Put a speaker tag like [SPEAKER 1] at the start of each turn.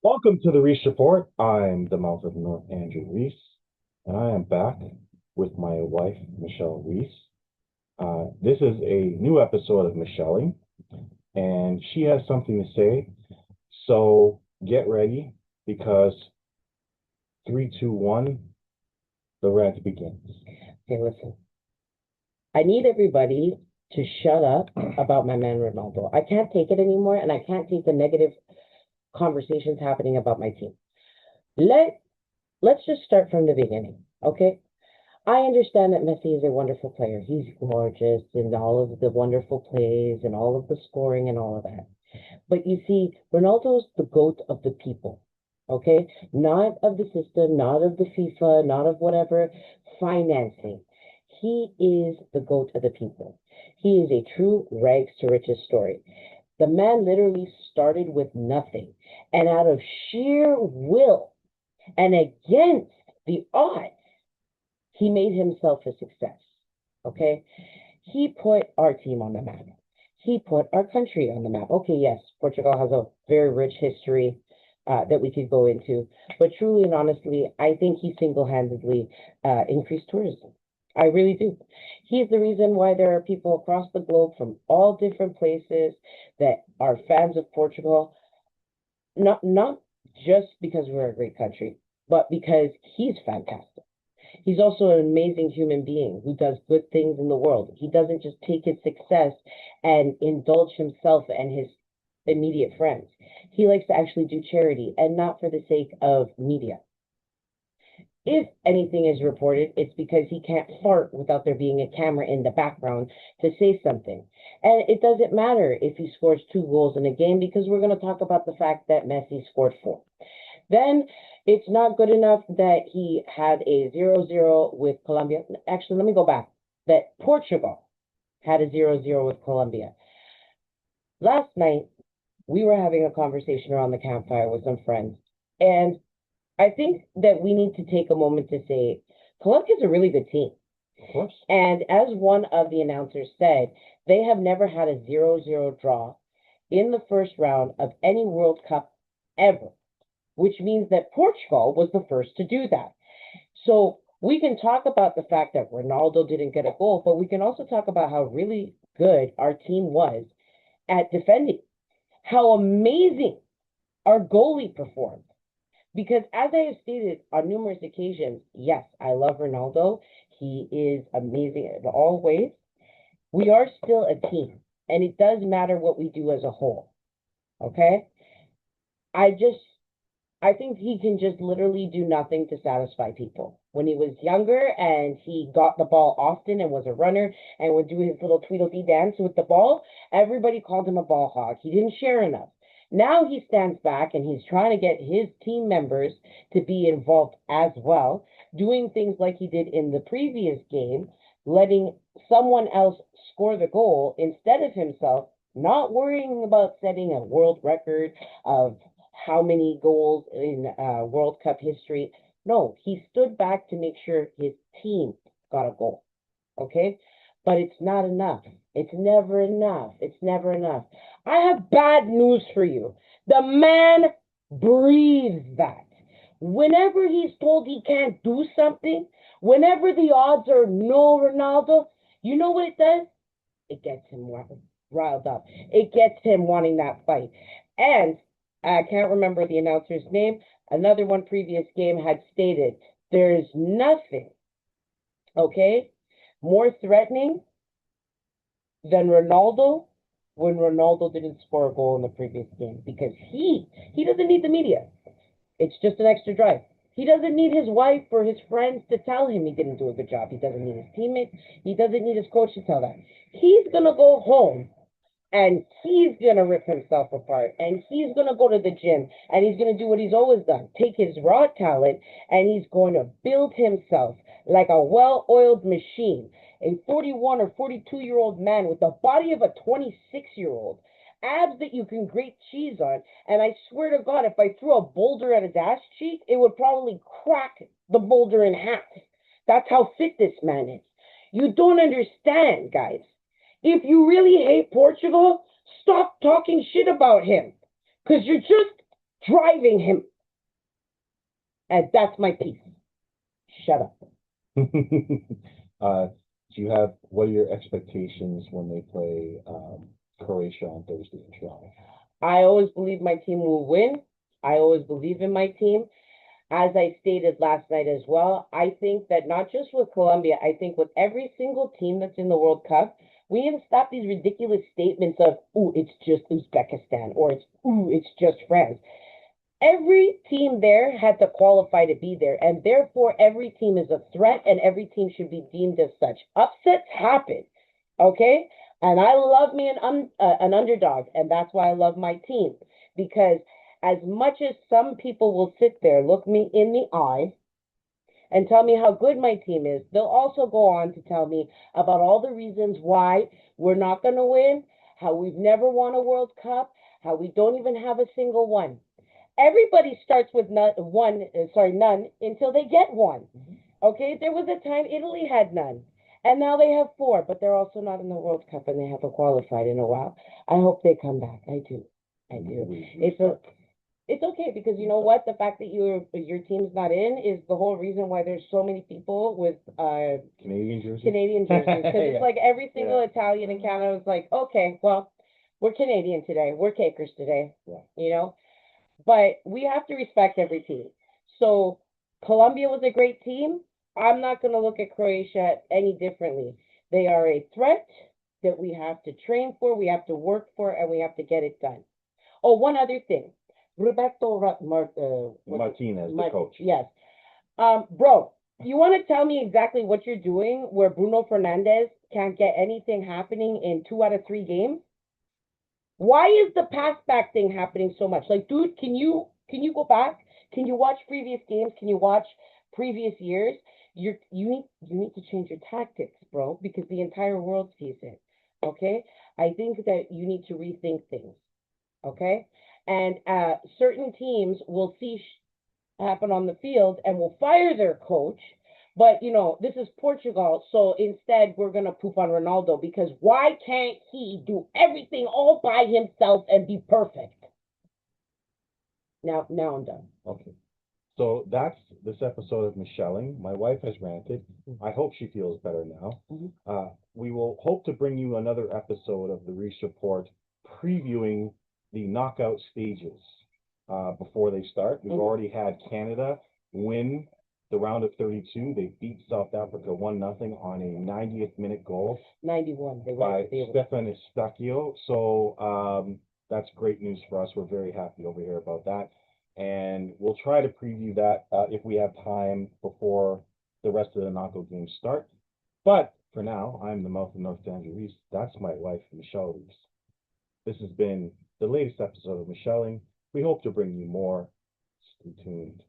[SPEAKER 1] Welcome to the Reese Report. I'm the mouth of North Andrew Reese, and I am back with my wife, Michelle Reese. This is a new episode of MichYELLING, and she has something to say. So get ready because three, two, one, the rant begins.
[SPEAKER 2] Okay, listen. I need everybody to shut up about my man Ronaldo. I can't take it anymore, and I can't take the negative conversations happening about my team. Let let's just start from the beginning, okay? I understand that Messi is a wonderful player. He's gorgeous and all of the wonderful plays and all of the scoring and all of that. But you see, Ronaldo's the GOAT of the people, okay? Not of the system, not of the FIFA, not of whatever financing. He is the GOAT of the people. He is a true rags to riches story. The man literally started with nothing, and out of sheer will and against the odds, he made himself a success. Okay? He put our team on the map. He put our country on the map. Okay, yes, Portugal has a very rich history that we could go into, but truly and honestly, I think he single-handedly increased tourism. I really do. He's the reason why there are people across the globe from all different places that are fans of Portugal, not just because we're a great country, but because he's fantastic. He's also an amazing human being who does good things in the world. He doesn't just take his success and indulge himself and his immediate friends. He likes to actually do charity and not for the sake of media. If anything is reported, it's because he can't fart without there being a camera in the background to say something. And it doesn't matter if he scores 2 goals in a game because we're going to talk about the fact that Messi scored four. Then it's not good enough that he had a 0-0 with Colombia. Actually, let me go back. That Portugal had a 0-0 with Colombia. Last night, we were having a conversation around the campfire with some friends. And I think that we need to take a moment to say Colombia's a really good team.
[SPEAKER 1] Of course.
[SPEAKER 2] And as one of the announcers said, they have never had a 0-0 draw in the first round of any World Cup ever, which means that Portugal was the first to do that. So we can talk about the fact that Ronaldo didn't get a goal, but we can also talk about how really good our team was at defending, how amazing our goalie performed. Because as I have stated on numerous occasions, yes, I love Ronaldo. He is amazing in all ways. We are still a team, and it does matter what we do as a whole. Okay? I just I think he can just literally do nothing to satisfy people. When he was younger and he got the ball often and was a runner and would do his little Tweedledee dance with the ball, everybody called him a ball hog. He didn't share enough. Now he stands back and he's trying to get his team members to be involved as well, doing things like he did in the previous game, letting someone else score the goal instead of himself, not worrying about setting a world record of how many goals in World Cup history. No, he stood back to make sure his team got a goal. Okay? But it's not enough. It's never enough. It's never enough. I have bad news for you. The man breathes that. Whenever he's told he can't do something, whenever the odds are no Ronaldo, you know what it does? It gets him riled up. It gets him wanting that fight. And I can't remember the announcer's name. Another one previous game had stated there's nothing, okay, more threatening than Ronaldo when Ronaldo didn't score a goal in the previous game because he doesn't need the media. It's just an extra drive. He doesn't need his wife or his friends to tell him he didn't do a good job. He doesn't need his teammates. He doesn't need his coach to tell that. He's going to go home and he's going to rip himself apart and he's going to go to the gym and he's going to do what he's always done, take his raw talent, and he's going to build himself like a well-oiled machine, a 41 or 42-year-old man with the body of a 26-year-old, abs that you can grate cheese on. And I swear to God, if I threw a boulder at his ass cheek, it would probably crack the boulder in half. That's how fit this man is. You don't understand, guys. If you really hate Portugal, stop talking shit about him. Because you're just driving him. And that's my piece. Shut up.
[SPEAKER 1] Do you have, what are your expectations when they play Croatia on Thursday in Toronto?
[SPEAKER 2] I always believe my team will win. I always believe in my team. As I stated last night as well, I think that not just with Colombia, I think with every single team that's in the World Cup, we need to stop these ridiculous statements of, ooh, it's just Uzbekistan, or it's just France. Every team there had to qualify to be there, and therefore every team is a threat, and every team should be deemed as such. Upsets happen, okay? And I love me an underdog, and that's why I love my team, because as much as some people will sit there, look me in the eye, and tell me how good my team is, they'll also go on to tell me about all the reasons why we're not going to win, how we've never won a World Cup, how we don't even have a single one. Everybody starts with none until they get one. Okay, there was a time Italy had none, and now they have four, but they're also not in the World Cup and they haven't qualified in a while. I hope they come back. I do. It's okay because you know what? The fact that your team's not in is the whole reason why there's so many people with
[SPEAKER 1] Canadian jerseys.
[SPEAKER 2] Because it's like every single Italian in Canada is like, okay, well, we're Canadian today, we're Cakers today, you know. But we have to respect every team. So Colombia was a great team. I'm not going to look at Croatia any differently. They are a threat that we have to train for, we have to work for, and we have to get it done. Oh, one other thing.
[SPEAKER 1] Martinez, the coach.
[SPEAKER 2] Yes. Bro, you want to tell me exactly what you're doing where Bruno Fernandes can't get anything happening in 2 out of 3 games? Why is the pass back thing happening so much? Like, dude, can you go back? Can you watch previous games? Can you watch previous years? You need to change your tactics, bro, because the entire world sees it. Okay? I think that you need to rethink things. Okay? And certain teams will see happen on the field and will fire their coach. But this is Portugal, so instead we're gonna poop on Ronaldo because why can't he do everything all by himself and be perfect? Now I'm done.
[SPEAKER 1] Okay. So that's this episode of MichYELLING. My wife has ranted. I hope she feels better now. We will hope to bring you another episode of the Reese Report previewing the knockout stages before they start. We've already had Canada win the round of 32. They beat South Africa 1-0 on a 90th minute goal.
[SPEAKER 2] 91.
[SPEAKER 1] By Stefan Eustáquio. So that's great news for us. We're very happy over here about that. And we'll try to preview that if we have time before the rest of the knockout games start. But for now, I'm the mouth of North Andrew Reese. That's my wife, Michelle Reese. This has been the latest episode of MichYELLING. We hope to bring you more. Stay tuned.